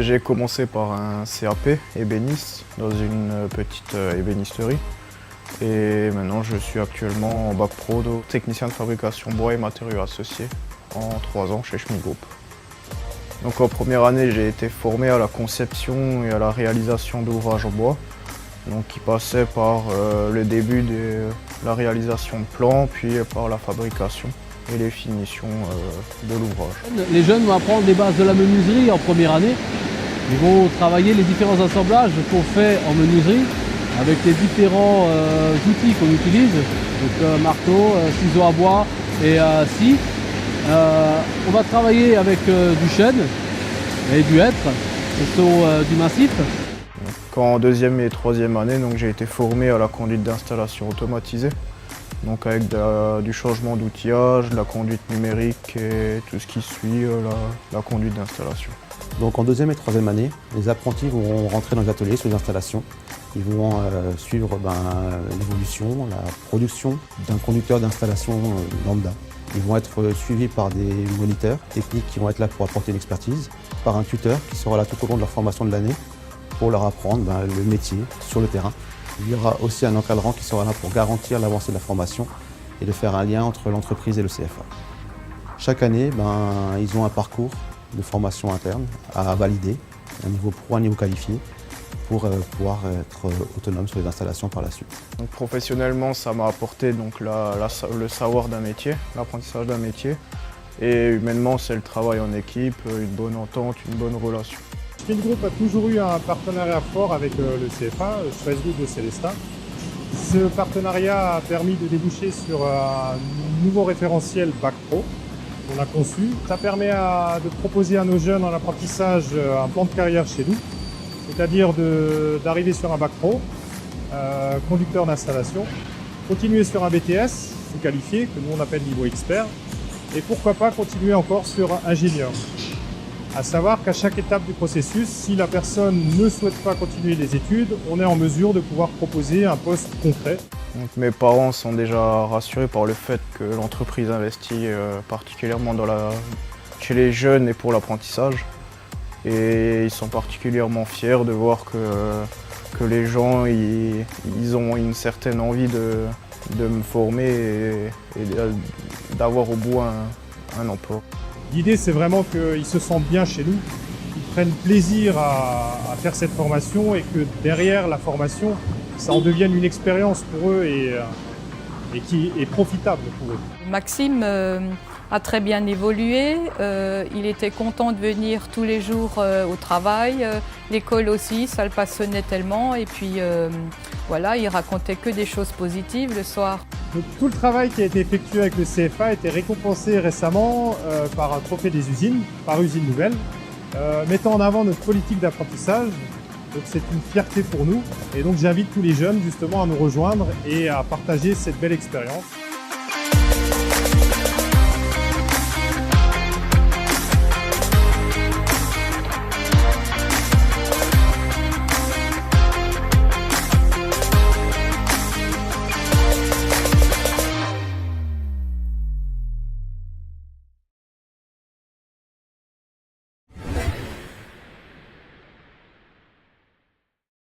J'ai commencé par un CAP ébéniste dans une petite ébénisterie et maintenant je suis actuellement en bac pro de technicien de fabrication bois et matériaux associés en 3 ans chez Schmitt Group. Donc en première année j'ai été formé à la conception et à la réalisation d'ouvrages en bois, donc qui passait par le début de la réalisation de plans puis par la fabrication et les finitions de l'ouvrage. Les jeunes vont apprendre les bases de la menuiserie en première année. Ils vont travailler les différents assemblages qu'on fait en menuiserie avec les différents outils qu'on utilise, donc marteau, ciseaux à bois et scie. On va travailler avec du chêne et du hêtre, ce sont du massif. En deuxième et troisième année, j'ai été formé à la conduite d'installation automatisée, donc avec du changement d'outillage, de la conduite numérique et tout ce qui suit la conduite d'installation. Donc en deuxième et troisième année, les apprentis vont rentrer dans les ateliers sur les installations. Ils vont suivre l'évolution, la production d'un conducteur d'installation lambda. Ils vont être suivis par des moniteurs techniques qui vont être là pour apporter une expertise, par un tuteur qui sera là tout au long de leur formation de l'année pour leur apprendre le métier sur le terrain. Il y aura aussi un encadrant qui sera là pour garantir l'avancée de la formation et de faire un lien entre l'entreprise et le CFA. Chaque année, ils ont un parcours de formation interne à valider, un niveau pro, un niveau qualifié, pour pouvoir être autonome sur les installations par la suite. Donc, professionnellement, ça m'a apporté le savoir d'un métier, l'apprentissage d'un métier. Et humainement, c'est le travail en équipe, une bonne entente, une bonne relation. Schmitt Group a toujours eu un partenariat fort avec le CFA, Schweiss Group de Célestat. Ce partenariat a permis de déboucher sur un nouveau référentiel Bac Pro qu'on a conçu. Ça permet de proposer à nos jeunes en apprentissage un plan de carrière chez nous, c'est-à-dire d'arriver sur un Bac Pro, conducteur d'installation, continuer sur un BTS, ou qualifié, que nous on appelle niveau expert, et pourquoi pas continuer encore sur ingénieur. À savoir qu'à chaque étape du processus, si la personne ne souhaite pas continuer les études, on est en mesure de pouvoir proposer un poste concret. Donc, mes parents sont déjà rassurés par le fait que l'entreprise investit particulièrement chez les jeunes et pour l'apprentissage. Et ils sont particulièrement fiers de voir que les gens ils ont une certaine envie de me former et d'avoir au bout un emploi. L'idée, c'est vraiment qu'ils se sentent bien chez nous, qu'ils prennent plaisir à faire cette formation et que derrière la formation, ça en devienne une expérience pour eux et qui est profitable pour eux. Maxime a très bien évolué, il était content de venir tous les jours au travail, l'école aussi, ça le passionnait tellement et puis voilà, il racontait que des choses positives le soir. Donc, tout le travail qui a été effectué avec le CFA a été récompensé récemment par un trophée des usines, par Usine Nouvelle, mettant en avant notre politique d'apprentissage. Donc c'est une fierté pour nous et donc j'invite tous les jeunes justement à nous rejoindre et à partager cette belle expérience.